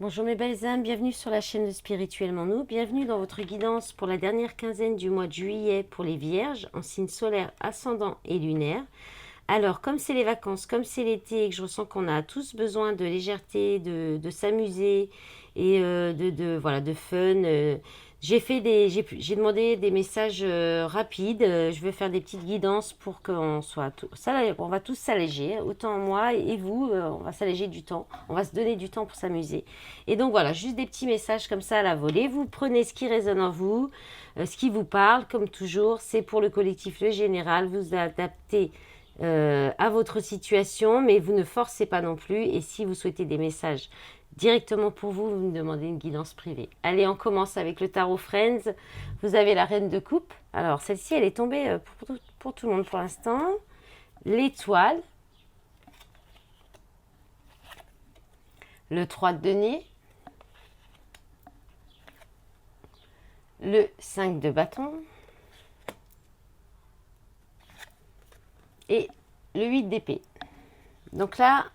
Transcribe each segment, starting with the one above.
Bonjour mes belles âmes, bienvenue sur la chaîne de Spirituellement Nous, bienvenue dans votre guidance pour la dernière quinzaine du mois de juillet pour les Vierges en signe solaire, ascendant et lunaire. Alors comme c'est les vacances, comme c'est l'été et que je ressens qu'on a tous besoin de légèreté, de s'amuser et voilà, de fun, j'ai demandé des messages rapides. Je vais faire des petites guidances pour qu'on soit on va tous s'alléger, autant moi et vous, on va s'alléger du temps, on va se donner du temps pour s'amuser. Et donc voilà, juste des petits messages comme ça à la volée. Vous prenez ce qui résonne en vous, ce qui vous parle, comme toujours, c'est pour le collectif, le général. Vous adaptez à votre situation, mais vous ne forcez pas non plus. Et si vous souhaitez des messages directement pour vous, vous me demandez une guidance privée. Allez, on commence avec le tarot Friends. Vous avez la reine de coupe. Alors, celle-ci, elle est tombée pour tout le monde pour l'instant. L'étoile. Le 3 de denier. Le 5 de bâton. Et le 8 d'épée. Donc là,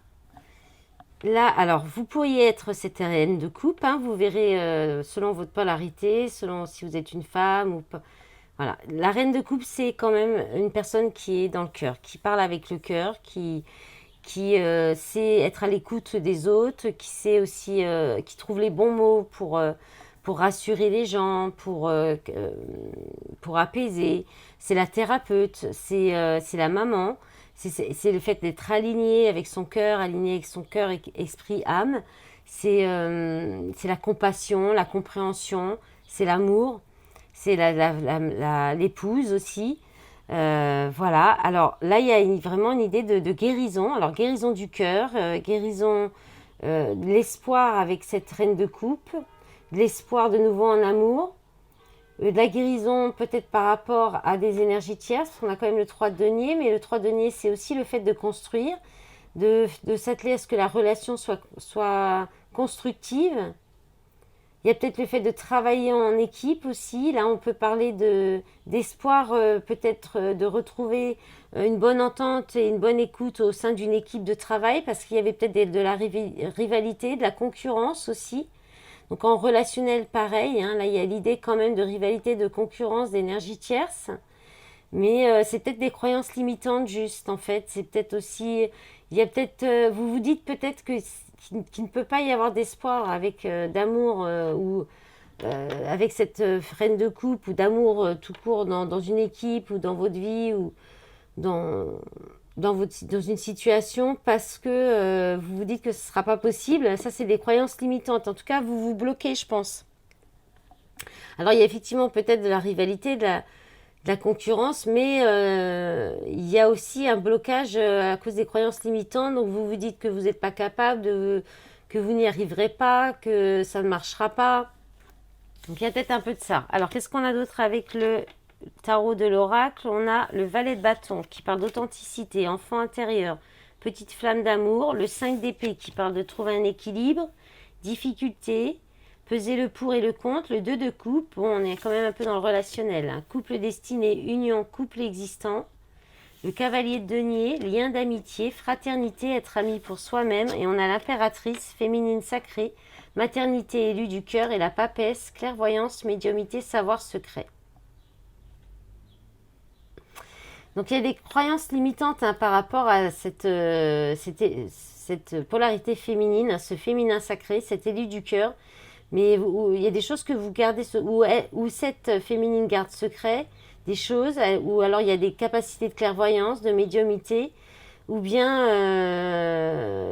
alors, vous pourriez être cette reine de coupe, hein, vous verrez selon votre polarité, selon si vous êtes une femme ou pas. Voilà, la reine de coupe, c'est quand même une personne qui est dans le cœur, qui parle avec le cœur, qui sait être à l'écoute des autres, qui sait aussi, qui trouve les bons mots pour rassurer les gens, pour apaiser. C'est la thérapeute, c'est la maman, c'est le fait d'être aligné avec son cœur, esprit, âme. C'est la compassion, la compréhension, c'est l'amour, c'est l'épouse aussi. Voilà, alors là, il y a vraiment une idée de guérison. Alors, guérison du cœur, guérison de l'espoir avec cette reine de coupe, de l'espoir de nouveau en amour, de la guérison peut-être par rapport à des énergies tierces. On a quand même le 3 de denier, mais le 3 de denier, c'est aussi le fait de construire, de s'atteler à ce que la relation soit constructive. Il y a peut-être le fait de travailler en équipe aussi. Là, on peut parler d'espoir, peut-être de retrouver une bonne entente et une bonne écoute au sein d'une équipe de travail, parce qu'il y avait peut-être de la rivalité, de la concurrence aussi. Donc en relationnel, pareil, hein, là, il y a l'idée quand même de rivalité, de concurrence, d'énergie tierce. Mais c'est peut-être des croyances limitantes juste, en fait. C'est peut-être aussi... Il y a peut-être... vous vous dites peut-être qu'il ne peut pas y avoir d'espoir avec d'amour ou avec cette reine de coupe ou d'amour tout court dans une équipe ou dans votre vie ou dans, dans une situation parce que vous vous dites que ce ne sera pas possible. Ça, c'est des croyances limitantes. En tout cas, vous vous bloquez, je pense. Alors, il y a effectivement peut-être de la rivalité, de la concurrence, mais il y a aussi un blocage à cause des croyances limitantes. Donc vous vous dites que vous n'êtes pas capable, que vous n'y arriverez pas, que ça ne marchera pas. Donc il y a peut-être un peu de ça. Alors qu'est-ce qu'on a d'autre avec le tarot de l'oracle? On a le valet de bâton qui parle d'authenticité, enfant intérieur, petite flamme d'amour. Le 5 d'épée qui parle de trouver un équilibre, difficulté, peser le pour et le contre. Le 2 de coupe, bon, on est quand même un peu dans le relationnel, hein. Couple destiné, union, couple existant. Le cavalier de denier, lien d'amitié, fraternité, être ami pour soi-même. Et on a l'impératrice, féminine sacrée, maternité élue du cœur et la papesse, clairvoyance, médiumité, savoir secret. Donc il y a des croyances limitantes, hein, par rapport à cette polarité féminine, à ce féminin sacré, cet élu du cœur. Mais il y a des choses que vous gardez, où cette féminine garde secret, des choses, ou alors il y a des capacités de clairvoyance, de médiumité, ou bien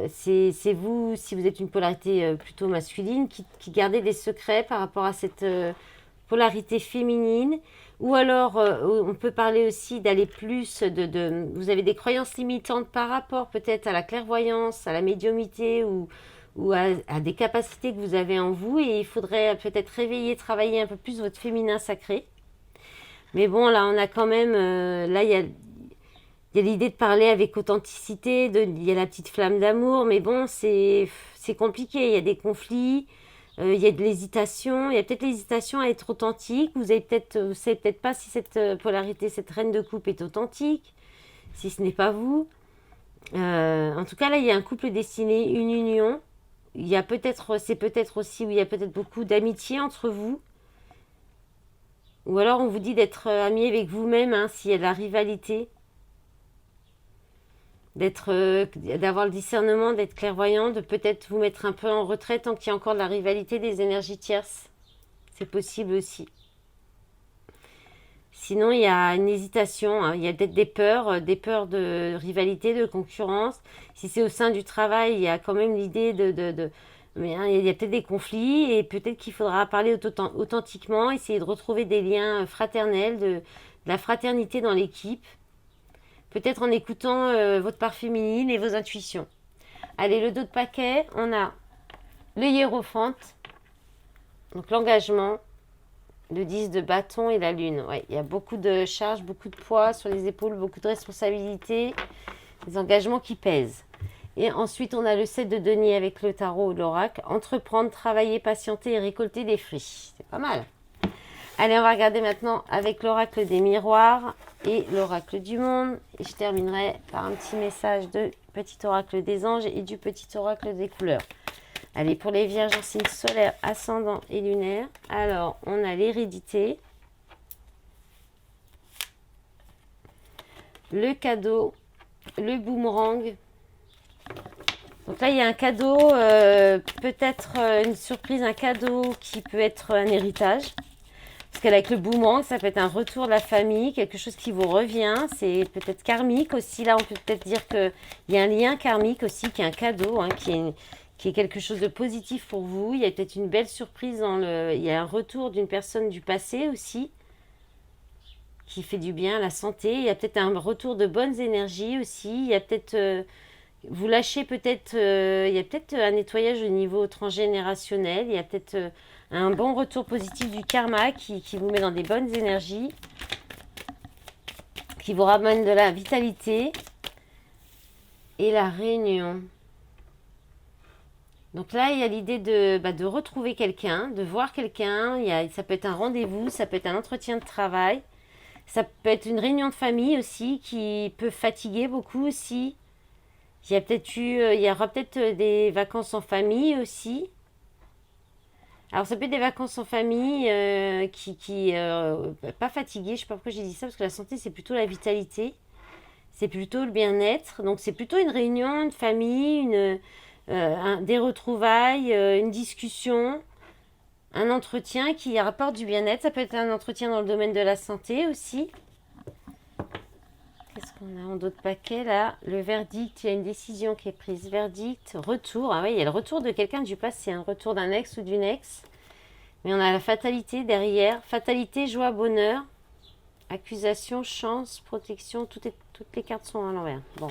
c'est vous, si vous êtes une polarité plutôt masculine, qui gardez des secrets par rapport à cette polarité féminine. Ou alors, on peut parler aussi d'aller plus, vous avez des croyances limitantes par rapport peut-être à la clairvoyance, à la médiumité ou à des capacités que vous avez en vous. Et il faudrait peut-être réveiller, travailler un peu plus votre féminin sacré. Mais bon, là, on a quand même... là, il y a l'idée de parler avec authenticité, il y a la petite flamme d'amour. Mais bon, c'est compliqué, il y a des conflits. Il y a de l'hésitation, il y a peut-être l'hésitation à être authentique. Vous savez peut-être pas si cette polarité, cette reine de coupe est authentique, si ce n'est pas vous. En tout cas, là, il y a un couple destiné, une union, il y a peut-être, c'est peut-être aussi où il y a peut-être beaucoup d'amitié entre vous. Ou alors on vous dit d'être ami avec vous-même, hein, s'il y a de la rivalité. D'avoir le discernement, d'être clairvoyant, de peut-être vous mettre un peu en retrait tant qu'il y a encore de la rivalité des énergies tierces. C'est possible aussi. Sinon, il y a une hésitation, hein. Il y a peut-être des peurs de rivalité, de concurrence. Si c'est au sein du travail, il y a quand même l'idée mais hein, il y a peut-être des conflits et peut-être qu'il faudra parler authentiquement, essayer de retrouver des liens fraternels, de la fraternité dans l'équipe. Peut-être en écoutant votre part féminine et vos intuitions. Allez, le dos de paquet, on a le hiérophante, donc l'engagement, le 10 de bâton et la lune. Ouais, il y a beaucoup de charges, beaucoup de poids sur les épaules, beaucoup de responsabilités, des engagements qui pèsent. Et ensuite, on a le 7 de denier avec le tarot ou l'oracle. Entreprendre, travailler, patienter et récolter des fruits. C'est pas mal. Allez, on va regarder maintenant avec l'oracle des miroirs et l'oracle du monde. Et je terminerai par un petit message de petit oracle des anges et du petit oracle des couleurs. Allez, pour les vierges en signe solaire, ascendant et lunaire. Alors, on a l'hérédité, le cadeau, le boomerang. Donc là, il y a un cadeau, peut-être une surprise, un cadeau qui peut être un héritage. Parce qu'avec le boomerang, ça peut être un retour de la famille, quelque chose qui vous revient. C'est peut-être karmique aussi. Là, on peut peut-être dire qu'il y a un lien karmique aussi, qui est un cadeau, hein, qui est quelque chose de positif pour vous. Il y a peut-être une belle surprise il y a un retour d'une personne du passé aussi, qui fait du bien à la santé. Il y a peut-être un retour de bonnes énergies aussi. Il y a peut-être... vous lâchez peut-être... il y a peut-être un nettoyage au niveau transgénérationnel. Il y a peut-être... un bon retour positif du karma qui vous met dans des bonnes énergies, qui vous ramène de la vitalité et la réunion. Donc là, il y a l'idée de retrouver quelqu'un, de voir quelqu'un. Ça peut être un rendez-vous, ça peut être un entretien de travail, ça peut être une réunion de famille aussi qui peut fatiguer beaucoup aussi. Il y aura peut-être des vacances en famille aussi. Alors, ça peut être des vacances en famille pas fatiguées. Je ne sais pas pourquoi j'ai dit ça, parce que la santé, c'est plutôt la vitalité. C'est plutôt le bien-être. Donc, c'est plutôt une réunion, une famille, des retrouvailles, une discussion, un entretien qui rapporte du bien-être. Ça peut être un entretien dans le domaine de la santé aussi. Qu'est-ce qu'on a en d'autres paquets là? Le verdict, il y a une décision qui est prise. Verdict, retour. Ah oui, il y a le retour de quelqu'un du passé, un retour d'un ex ou d'une ex. Mais on a la fatalité derrière. Fatalité, joie, bonheur, accusation, chance, protection. Toutes les cartes sont à l'envers. Bon,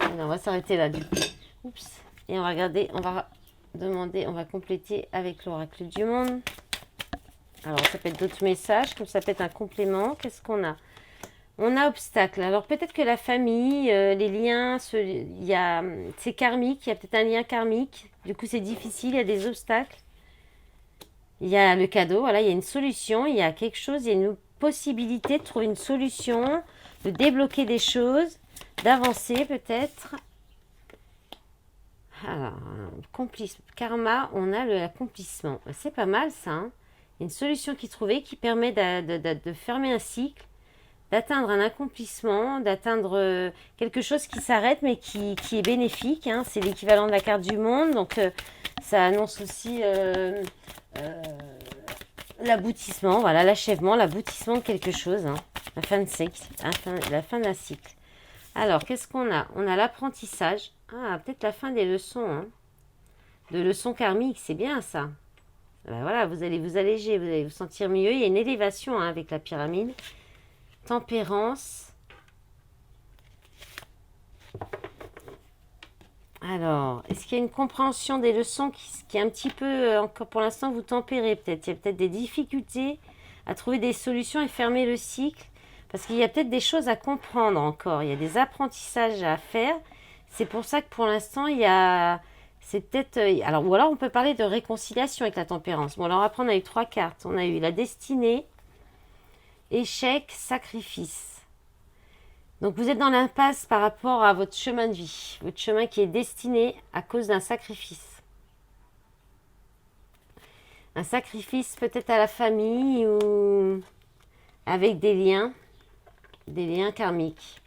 alors, on va s'arrêter là du coup. Oups. Et on va regarder, on va compléter avec l'oracle du monde. Alors, ça peut être d'autres messages, comme ça peut être un complément. Qu'est-ce qu'on a? On a obstacle. Alors peut-être que la famille, les liens, c'est karmique, il y a peut-être un lien karmique. Du coup, c'est difficile, il y a des obstacles. Il y a le cadeau, voilà, il y a une solution, il y a quelque chose, il y a une possibilité de trouver une solution, de débloquer des choses, d'avancer peut-être. Alors, karma, on a l'accomplissement. C'est pas mal ça, hein. Il y a une solution qui est trouvée qui permet de fermer un cycle, d'atteindre un accomplissement, d'atteindre quelque chose qui s'arrête mais qui est bénéfique, hein. C'est l'équivalent de la carte du monde, donc ça annonce aussi l'aboutissement, voilà, l'achèvement, l'aboutissement de quelque chose, hein. La fin de cycle, la fin d'un cycle. Alors, qu'est-ce qu'on a? On a l'apprentissage. Ah, peut-être la fin des leçons, hein. De leçons karmiques, c'est bien ça. Ben voilà, vous allez vous alléger, vous allez vous sentir mieux. Il y a une élévation, hein, avec la pyramide. Tempérance. Alors, est-ce qu'il y a une compréhension des leçons qui est un petit peu, encore pour l'instant, vous tempérez peut-être? Il y a peut-être des difficultés à trouver des solutions et fermer le cycle. Parce qu'il y a peut-être des choses à comprendre encore. Il y a des apprentissages à faire. C'est pour ça que pour l'instant, c'est peut-être... alors, ou alors, on peut parler de réconciliation avec la tempérance. Bon, alors après, on a eu 3 cartes. On a eu la destinée, échec, sacrifice. Donc, vous êtes dans l'impasse par rapport à votre chemin de vie. Votre chemin qui est destiné à cause d'un sacrifice. Un sacrifice peut-être à la famille ou avec des liens karmiques.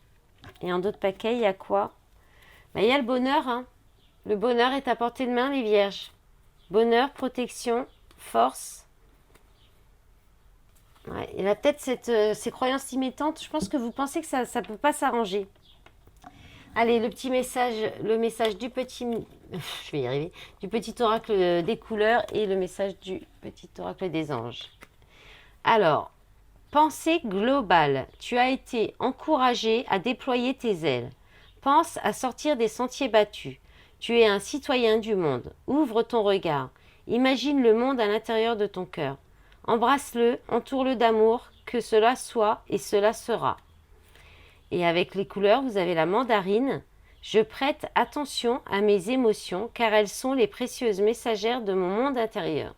Et en d'autres paquets, il y a quoi? Il y a le bonheur. Hein. Le bonheur est à portée de main, les vierges. Bonheur, protection, force. Ouais, il a peut-être ces croyances limitantes. Je pense que vous pensez que ça ne peut pas s'arranger. Allez, le message du petit, je vais y arriver, du petit oracle des couleurs et le message du petit oracle des anges. Alors, pensée globale. Tu as été encouragé à déployer tes ailes. Pense à sortir des sentiers battus. Tu es un citoyen du monde. Ouvre ton regard. Imagine le monde à l'intérieur de ton cœur. Embrasse-le, entoure-le d'amour, que cela soit et cela sera. Et avec les couleurs, vous avez la mandarine. Je prête attention à mes émotions car elles sont les précieuses messagères de mon monde intérieur.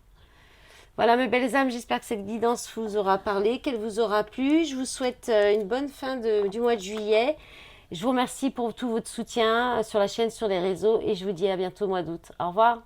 Voilà mes belles âmes, j'espère que cette guidance vous aura parlé, qu'elle vous aura plu. Je vous souhaite une bonne fin du mois de juillet. Je vous remercie pour tout votre soutien sur la chaîne, sur les réseaux et je vous dis à bientôt au mois d'août. Au revoir.